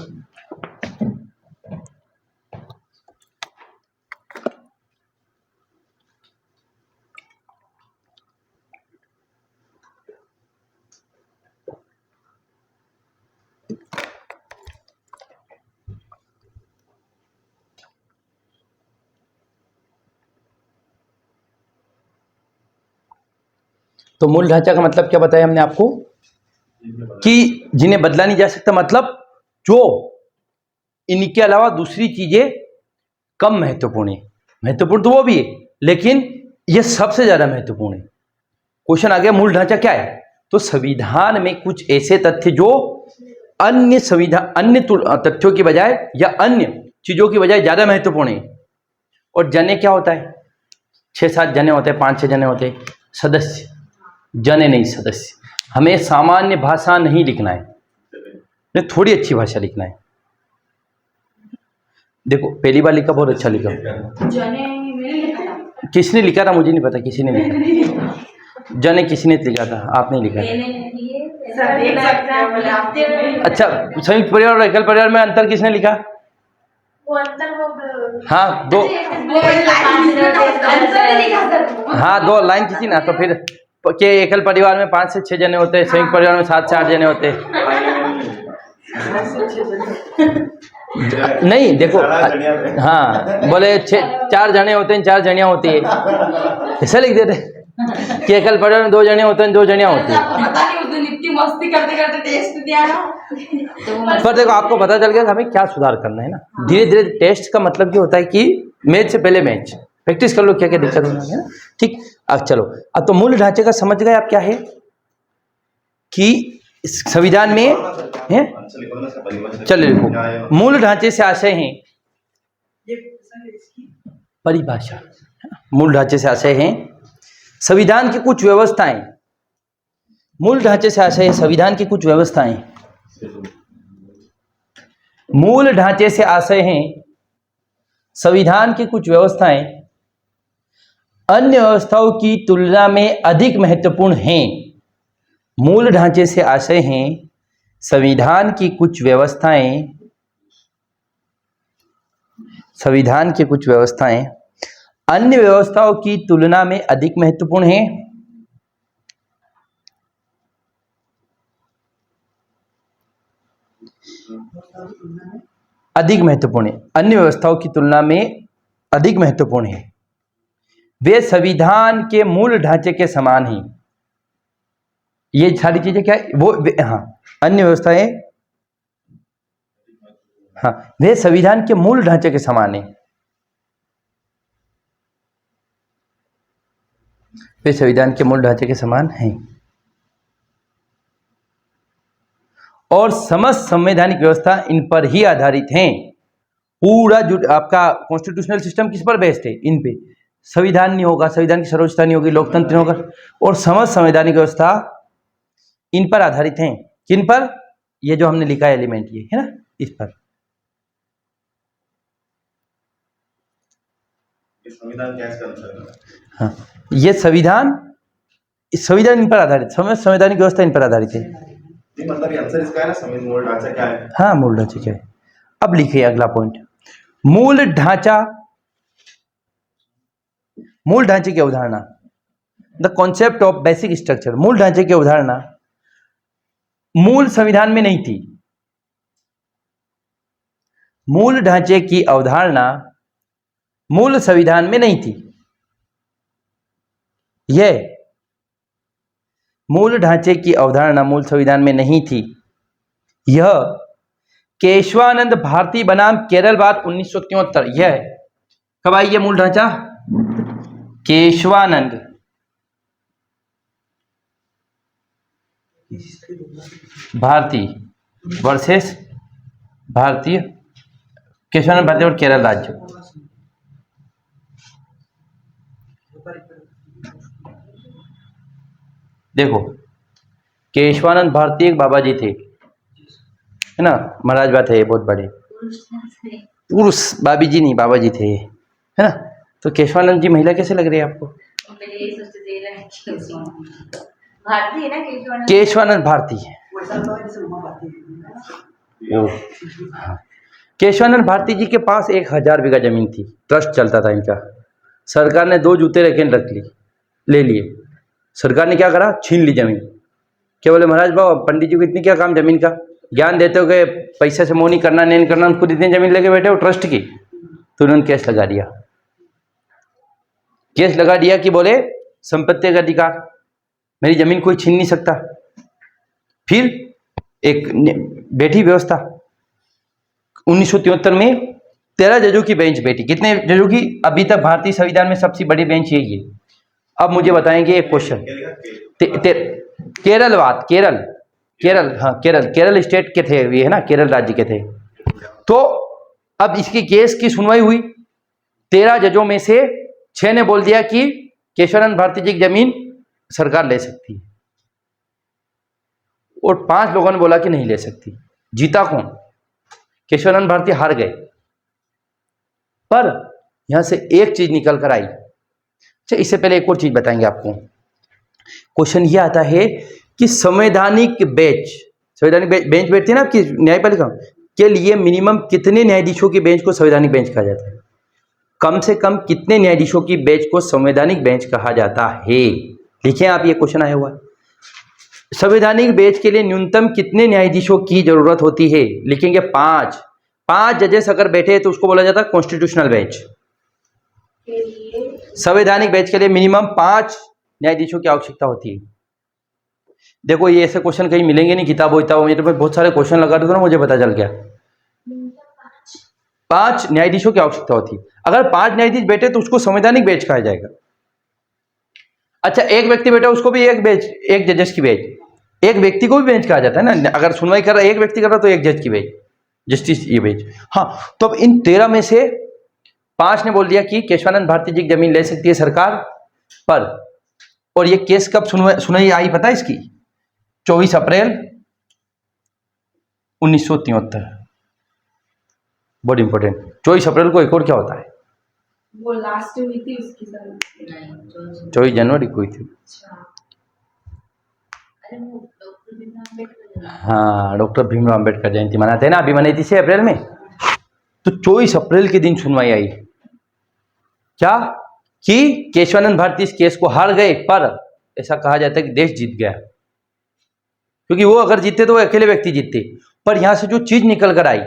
A: तो मूल ढांचा का मतलब क्या बताया हमने आपको, कि जिन्हें बदला नहीं जा सकता, मतलब जो इनके अलावा दूसरी चीजें कम महत्वपूर्ण है। महत्वपूर्ण तो वो भी है, लेकिन ये सबसे ज्यादा महत्वपूर्ण है। क्वेश्चन आ गया मूल ढांचा क्या है, तो संविधान में कुछ ऐसे तथ्य जो अन्य तथ्यों की बजाय या अन्य चीजों की बजाय ज्यादा महत्वपूर्ण है। और जने क्या होता है, 6-7 जने होते हैं, 5-6 जने होते हैं, सदस्य, जने नहीं सदस्य। हमें सामान्य भाषा नहीं लिखना है, नहीं थोड़ी अच्छी भाषा लिखना है। देखो पहली बार लिखा, बहुत अच्छा लिखा।
B: जने मैंने लिखा था।
A: किसने लिखा था मुझे नहीं पता, किसी ने लिखा। जने किसी ने लिखा था, आपने लिखा था। अच्छा, संयुक्त परिवार और एकल परिवार में अंतर किसने लिखा? हाँ दो, हाँ 2 लाइन किसी ना, तो फिर के एकल परिवार में 5 से 6 जने होते हैं, संयुक्त परिवार में 7 से 8 जने होते हैं। नहीं देखो, हाँ बोले 4 जने होते हैं, 4 जनियां होती है, ऐसा लिख देते कि एकल परिवार में 2 जने होते हैं, 2 जनियां होती है।
B: मस्ती करते करते टेस्ट दिया ना,
A: पर देखो आपको पता चल गया कि हमें क्या सुधार करना है ना। धीरे धीरे टेस्ट का मतलब ये होता है कि मैच से पहले मैच प्रैक्टिस कर लो, क्या क्या दिक्कत होना है ना। ठीक, अब चलो, अब तो मूल ढांचे का समझ गए आप क्या है, कि संविधान में है। चलो लिखो, मूल ढांचे से आशय है परिभाषा, मूल ढांचे से आशय है संविधान की कुछ व्यवस्थाएं। मूल ढांचे से आशय है संविधान की कुछ व्यवस्थाएं। मूल ढांचे से आशय है संविधान की कुछ व्यवस्थाएं अन्य व्यवस्थाओं की तुलना में अधिक महत्वपूर्ण हैं। मूल ढांचे से आशय है संविधान की कुछ व्यवस्थाएं, संविधान की कुछ व्यवस्थाएं अन्य व्यवस्थाओं की तुलना में अधिक महत्वपूर्ण हैं। अधिक महत्वपूर्ण है, अन्य व्यवस्थाओं की तुलना में अधिक महत्वपूर्ण है। वे संविधान के मूल ढांचे के समान ही, ये सारी चीजें क्या है वो, हाँ अन्य व्यवस्थाएं, हाँ वे संविधान के मूल ढांचे के समान है। वे संविधान के मूल ढांचे के समान हैं और समस्त संवैधानिक व्यवस्था इन पर ही आधारित हैं। पूरा जो आपका कॉन्स्टिट्यूशनल सिस्टम किस पर बेस्ड है, इन पे। संविधान नहीं होगा, संविधान की सर्वोच्चता नहीं होगी, लोकतंत्र नहीं होगा, और समस्त संवैधानिक व्यवस्था इन पर आधारित हैं। किन पर? ये जो हमने लिखा है एलिमेंट, ये है ना, इस पर।
D: संविधान क्या इसका आंसर है?
A: हाँ, ये संविधान इन पर आधारित, समस्त संवैधानिक व्यवस्था इन पर आधारित है।
D: नहीं मतलब ये आंसर इसका है ना, संविधान मूल ढांचा क्या है?
A: हाँ मूल ढांचा क्या है। अब लिखिए अगला पॉइंट, मूल ढांचा, मूल ढांचे की अवधारणा, the concept of basic structure. मूल ढांचे की अवधारणा मूल संविधान में नहीं थी। मूल ढांचे की अवधारणा मूल संविधान में नहीं थी। यह मूल ढांचे की अवधारणा मूल संविधान में नहीं थी। यह केशवानंद भारती बनाम केरल बार 1973, यह कब आई ये मूल ढांचा? केशवानंद भारती वर्सेस भारतीय, केशवानंद भारती और केरल राज्य। देखो केशवानंद भारती एक बाबा जी थे, है ना, महाराज बात है बहुत बड़े, पुरुष, बाबी जी नहीं, बाबा जी थे, है ना। तो केशवानंद जी महिला कैसे लग रही है आपको?
B: पहले यही सोचते थे ना केशवानंद भारती है ना केशवानंद
A: केशवानंद भारती है।
C: वैसा तो है जैसे उमा भारती है।
A: ओ, हाँ। केशवानंद भारती जी के पास 1000 बीघा जमीन थी, ट्रस्ट चलता था इनका। सरकार ने 2 जूते रख ले लिए। सरकार ने क्या करा, छीन ली जमीन। क्या बोले महाराज बाबू, पंडित जी को इतनी क्या काम जमीन का, ज्ञान देते हो गए, पैसे से मोह नहीं करना, नहीं करना, खुद इतनी जमीन लेके बैठे हो ट्रस्ट की। तो उन्होंने केस लगा दिया। केस लगा दिया कि बोले संपत्ति का अधिकार, मेरी जमीन कोई छीन नहीं सकता। फिर एक बैठी व्यवस्था 1973 में 13 जजों की बेंच बैठी। कितने जजों की? अभी तक भारतीय संविधान में सबसे बड़ी बेंच यही है। अब मुझे बताएंगे एक क्वेश्चन, केरल बात, केरल, हाँ केरल स्टेट के थे ये, है ना, केरल राज्य के थे। तो अब इसकी केस की सुनवाई हुई। 13 जजों में से 6 ने बोल दिया कि केशवानंद भारती जी की जमीन सरकार ले सकती है, और 5 लोगों ने बोला कि नहीं ले सकती। जीता कौन? केशवानंद भारती हार गए। पर यहां से एक चीज निकल कर आई। अच्छा, इससे पहले एक और चीज बताएंगे आपको। क्वेश्चन ये आता है कि संवैधानिक बेंच बैठती है ना आपकी न्यायपालिका के लिए, मिनिमम कितने न्यायाधीशों की बेंच को संवैधानिक बेंच कहा जाता है? कम से कम कितने न्यायाधीशों की बेंच को संवैधानिक बेंच कहा जाता है? लिखिए आप, ये क्वेश्चन आया हुआ है। संवैधानिक बेंच के लिए न्यूनतम कितने न्यायाधीशों की जरूरत होती है? लिखेंगे 5 जजेस अगर बैठे हैं तो उसको बोला जाता है कॉन्स्टिट्यूशनल बेंच। संवैधानिक बेंच के लिए मिनिमम 5 न्यायाधीशों की आवश्यकता होती है। देखो, ये ऐसे क्वेश्चन कहीं मिलेंगे नहीं किताबों में, तो मैं बहुत सारे क्वेश्चन लगा रहा था ना, मुझे पता चल गया 5 न्यायाधीशों की आवश्यकता होती है। अगर 5 न्यायाधीश बैठे तो उसको संवैधानिक बेंच कहा जाएगा। अच्छा, एक व्यक्ति बैठा उसको भी एक जजेस की बेंच, एक व्यक्ति को भी बेंच कहा जाता है ना। अगर सुनवाई कर रहा है एक व्यक्ति कर रहा तो एक जज की बेंच, जस्टिस ये बेंच। हाँ, तो अब इन 13 में से 5 ने बोल दिया कि केशवानंद भारती जी की जमीन ले सकती है सरकार पर। और ये केस कब सुनवाई आई पता है इसकी? 24 अप्रैल 1973। बहुत इंपॉर्टेंट। 24 अप्रैल को एक और क्या होता है?
E: वो लास्ट हुई थी उसकी सर।
B: नहीं
A: 24 जनवरी को हुई थी।
B: अरे वो डॉक्टर भीमराव अम्बेडकर
A: हाँ, डॉक्टर भीमराव अम्बेडकर जयंती मनाते हैं ना, अभी मनाई थी 6 अप्रैल में। तो 24 अप्रैल के दिन सुनवाई आई। क्या कि केशवानंद भारती इस केस को हार गए, पर ऐसा कहा जाता है कि देश जीत गया, क्योंकि वो अगर जीतते तो वो अकेले व्यक्ति जीतते। पर यहां से जो चीज निकल कर आई,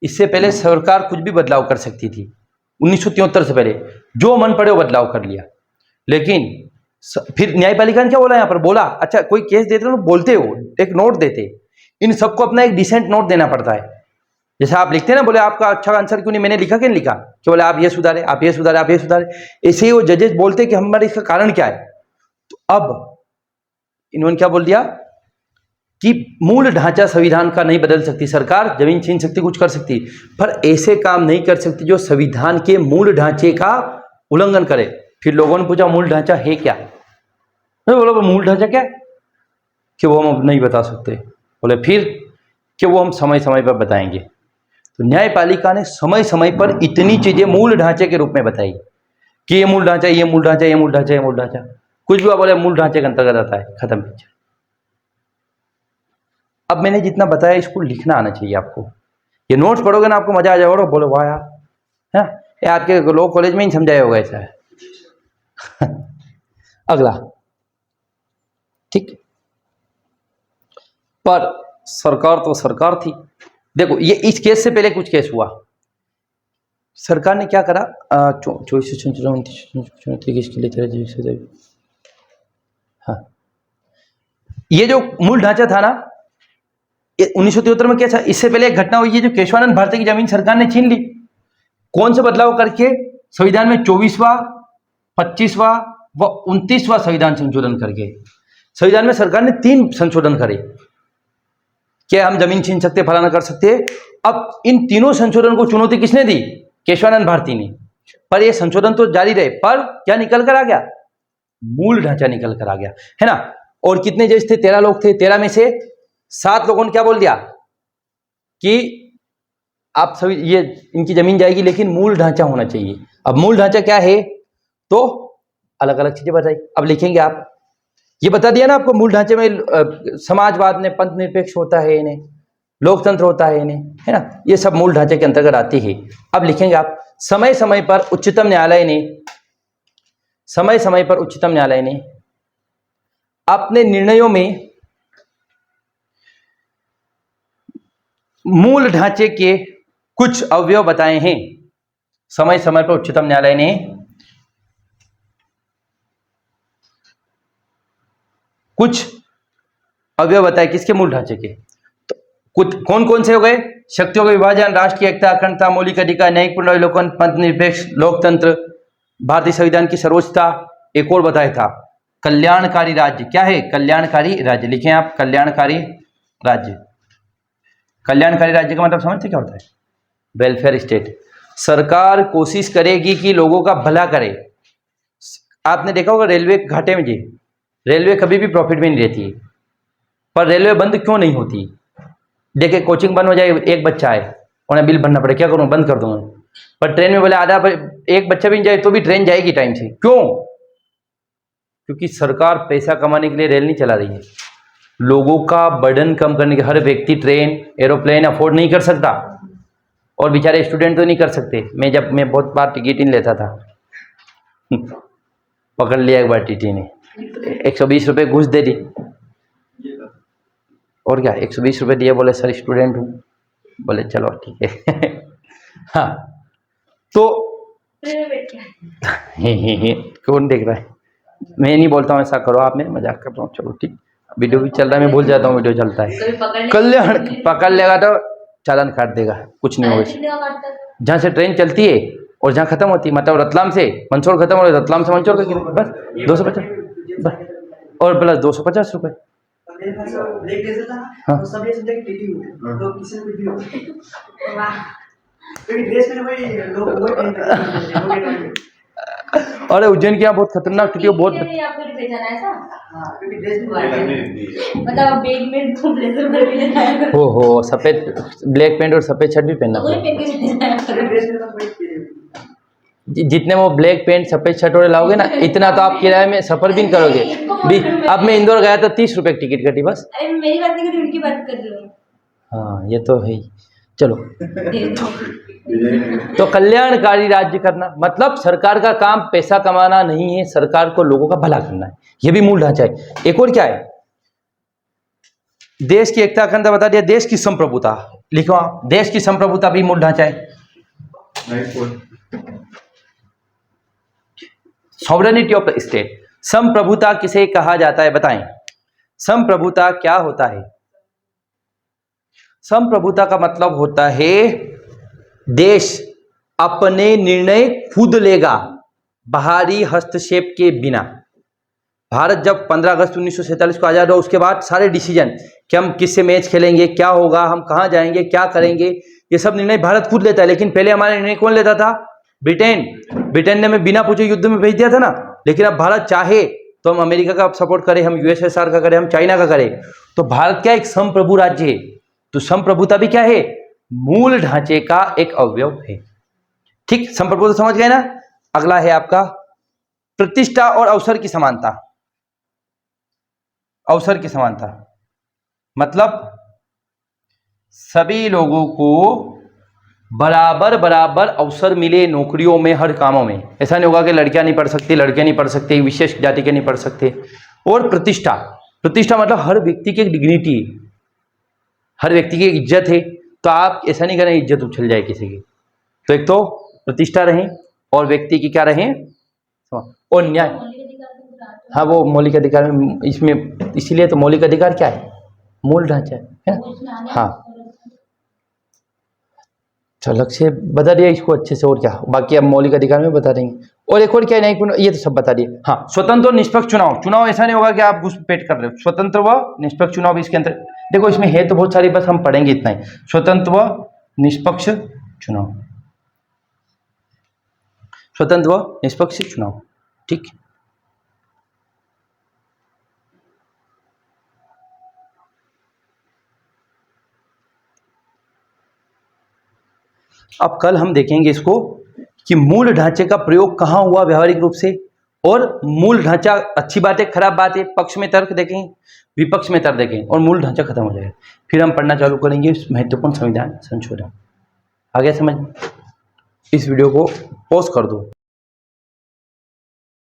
A: इससे पहले सरकार कुछ भी बदलाव कर सकती थी। 1973 से पहले जो मन पड़े वो बदलाव कर लिया। लेकिन फिर न्यायपालिका ने क्या बोला? यहां पर बोला, अच्छा कोई केस देते हो बोलते हो, एक नोट देते, इन सबको अपना एक डिसेंट नोट देना पड़ता है। जैसे आप लिखते हैं ना, बोले आपका अच्छा आंसर क्यों नहीं, मैंने लिखा कि नहीं लिखा, कि बोले आप ये सुधारे, आप ये सुधारे, आप ये सुधारे। ऐसे ही वो जजेस बोलते कि हमारे इसका कारण क्या है। तो अब इन्होंने क्या बोल दिया कि मूल ढांचा संविधान का नहीं बदल सकती सरकार, जमीन छीन सकती, कुछ कर सकती, पर ऐसे काम नहीं कर सकती जो संविधान के मूल ढांचे का उल्लंघन करे। फिर लोगों ने पूछा मूल ढांचा है क्या? बोलो मूल ढांचा क्या? कि वो हम नहीं बता सकते। बोले फिर कि वो हम समय समय पर बताएंगे। तो न्यायपालिका ने समय समय पर इतनी चीजें मूल ढांचे के रूप में बताई कि ये मूल ढांचा, ये मूल ढांचा, ये मूल ढांचा, ये मूल ढांचा, कुछ भी आप बोले मूल ढांचे के अंतर्गत आता है, खत्म पिक्चर। अब मैंने जितना बताया इसको लिखना आना चाहिए आपको। ये नोट्स पढ़ोगे ना आपको मजा आ जाएगा, बोलो वाह यार, है ये आपके लॉ कॉलेज में ही समझाया होगा ऐसा है। अगला, ठीक। पर सरकार तो सरकार थी। देखो, ये इस केस से पहले कुछ केस हुआ। सरकार ने क्या करा, 24 के लिए, हाँ, ये जो मूल ढांचा था ना 1973 में क्या था, इससे पहले एक घटना हुई है, जो केशवानंद भारती की जमीन सरकार ने छीन ली। कौन से बदलाव करके? संविधान में 24वां, 25वां व 29वां संविधान संशोधन करके। संविधान में सरकार ने 3 संशोधन करे, क्या हम जमीन छीन सकते, फलाना कर सकते। अब इन तीनों संशोधन को चुनौती किसने दी? केशवानंद भारती ने। पर यह संशोधन तो जारी रहे, पर क्या निकल कर आ गया? मूल ढांचा निकल कर आ गया, है ना। और कितने जज थे? 13 लोग थे। 13 में से 7 लोगों ने क्या बोल दिया कि आप सभी ये इनकी जमीन जाएगी, लेकिन मूल ढांचा होना चाहिए। अब मूल ढांचा क्या है, तो अलग अलग चीजें बताई। अब लिखेंगे आप, ये बता दिया ना आपको, मूल ढांचे में समाजवाद ने पंथ निरपेक्ष होता है, इन्हें लोकतंत्र होता है, इन्हें, है ना, ये सब मूल ढांचे के अंतर्गत आती है। अब लिखेंगे आप, समय समय पर उच्चतम न्यायालय ने, समय समय पर उच्चतम न्यायालय ने अपने निर्णयों में मूल ढांचे के कुछ अवयव बताए हैं। समय समय पर उच्चतम न्यायालय ने कुछ अवयव बताए, किसके, मूल ढांचे के। तो कुछ कौन कौन से हो गए, शक्तियों का विभाजन, राष्ट्र की एकता, अखंडता, मौलिक अधिकार, न्यायिक पुनरावलोकन, पंथ निरपेक्ष, लोकतंत्र, भारतीय संविधान की सर्वोच्चता। एक और बताया था, कल्याणकारी राज्य। क्या है, कल्याणकारी राज्य, लिखें आप, कल्याणकारी राज्य। कल्याणकारी राज्य का मतलब समझते क्या होता है, वेलफेयर स्टेट। सरकार कोशिश करेगी कि लोगों का भला करे। आपने देखा होगा रेलवे घाटे में जी, रेलवे कभी भी प्रॉफिट में नहीं रहती, पर रेलवे बंद क्यों नहीं होती। देखिए कोचिंग बंद हो जाए, एक बच्चा है, उन्हें बिल भरना पड़े, क्या करूं, बंद कर दूंगा। पर ट्रेन में बोले एक बच्चा भी नहीं जाए तो भी ट्रेन जाएगी टाइम से, क्यों, क्योंकि सरकार पैसा कमाने के लिए रेल नहीं चला रही है, लोगों का बर्डन कम करने के। हर व्यक्ति ट्रेन एरोप्लेन अफोर्ड नहीं कर सकता, और बेचारे स्टूडेंट तो नहीं कर सकते। मैं बहुत बार टिकट ही नहीं लेता था पकड़ लिया एक बार टीटी ने, 120 रुपये घूस दे दी, और क्या, 120 रुपये दिए, बोले सर स्टूडेंट हूँ, बोले चलो ठीक है हाँ, तो कौन देख रहा है, मैं नहीं बोलता हूँ ऐसा करो आप, मैं मजाक कर रहा हूँ, चलो ठीक। वीडियो भी चल रहा है, मैं भूल जाता हूँ वीडियो चलता है। कल्याण पकड़ लेगा तो चालान काट देगा, कुछ नहीं होगा। जहाँ से ट्रेन चलती है और जहाँ खत्म होती है, मतलब रतलाम से मंदसौर खत्म हो रहा है, रतलाम से मंदसौर का बस 250 बस, और प्लस 250 रुपये।
C: मेरे पास ब्रेक जैसा था,
A: हाँ।
C: तो सब ये समझा कि टीटी हुई है, तो किसी ने कुछ भी हो वाह, क्योंकि ड्रेस में वही लोग वही पहनते हैं।
A: अरे उज्जैन की यहाँ बहुत खतरनाक टीटी, बहुत
B: आपको भेजना है ऐसा।
C: हाँ, क्योंकि ड्रेस में
B: मतलब बैग में तो ब्लेजर भर के ले जाएगा,
A: हो सफेद ब्लैक पैंट और सफेद शर्ट भी पहनना
B: तो वही
A: पड़ेगा।
B: पहन के ले जाएगा।
C: ड्रेस में तो वही
A: जितने वो ब्लैक पैंट सफेद शर्ट और लाओगे ना, इतना तो आप किराए में सफर भी नहीं करोगे। अब मैं इंदौर गया था, 30 रुपये की टिकट कटी बस।
B: अरे मेरी बात नहीं कर रही, उनकी बात कर रही हूँ।
A: हाँ ये तो है ही। चलो तो कल्याणकारी राज्य करना मतलब सरकार का काम पैसा कमाना नहीं है, सरकार को लोगों का भला करना है, ये भी मूल ढांचा है। एक और क्या है, देश की एकता अखंडता बता दिया, देश की संप्रभुता लिखो आप, देश की संप्रभुता भी मूल ढांचा है। सॉवरेनिटी ऑफ द स्टेट, संप्रभुता किसे कहा जाता है बताएं, संप्रभुता क्या होता है। संप्रभुता का मतलब होता है देश अपने निर्णय खुद लेगा, बाहरी हस्तक्षेप के बिना। भारत जब 15 अगस्त 1947 को आजाद हुआ, उसके बाद सारे डिसीजन कि हम किससे मैच खेलेंगे, क्या होगा, हम कहां जाएंगे, क्या करेंगे, ये सब निर्णय भारत खुद लेता है। लेकिन पहले हमारे निर्णय कौन लेता था, ब्रिटेन। ब्रिटेन ने हमें बिना पूछे युद्ध में भेज दिया था ना। लेकिन अब भारत चाहे तो हम अमेरिका का सपोर्ट करें, हम यूएसएसआर का करें, हम चाइना का करें। तो भारत क्या एक संप्रभु राज्य है, तो संप्रभुता भी क्या है, मूल ढांचे का एक अवयव है। ठीक, संप्रभुता समझ गए ना। अगला है आपका प्रतिष्ठा और अवसर की समानता। अवसर की समानता मतलब सभी लोगों को बराबर बराबर अवसर मिले नौकरियों में, हर कामों में। ऐसा नहीं होगा कि लड़कियां नहीं पढ़ सकती, लड़के नहीं पढ़ सकते, विशेष जाति के नहीं पढ़ सकते। और प्रतिष्ठा, प्रतिष्ठा मतलब हर व्यक्ति की एक डिग्निटी, हर व्यक्ति की एक इज्जत है। तो आप ऐसा नहीं करें इज्जत उछल जाए किसी की। तो एक तो प्रतिष्ठा रहे और व्यक्ति की क्या रहे, और न्याय। हाँ वो मौलिक अधिकार में, इसमें इसीलिए तो मौलिक अधिकार क्या है, मूल ढांचा है ना। हाँ चलो से बता दिया इसको अच्छे से, और क्या बाकी अब मौलिक अधिकार में बता देंगे। और एक और क्या है, नहीं ये तो सब बता दिए। हाँ स्वतंत्र और निष्पक्ष चुनाव, चुनाव ऐसा नहीं होगा कि आप घुसपैठ कर रहे हो, स्वतंत्र व निष्पक्ष चुनाव भी इसके अंदर। देखो इसमें है तो बहुत सारी, बस हम पढ़ेंगे इतना ही। स्वतंत्र व निष्पक्ष चुनाव, स्वतंत्र व निष्पक्ष चुनाव, ठीक। अब कल हम देखेंगे इसको कि मूल ढांचे का प्रयोग कहाँ हुआ व्यावहारिक रूप से, और मूल ढांचा अच्छी बात है खराब बात है, पक्ष में तर्क देखें, विपक्ष में तर्क देखें, और मूल ढांचा खत्म हो जाएगा। फिर हम पढ़ना चालू करेंगे महत्वपूर्ण संविधान संशोधन। आ गया समझ में? इस वीडियो को पॉज कर दो।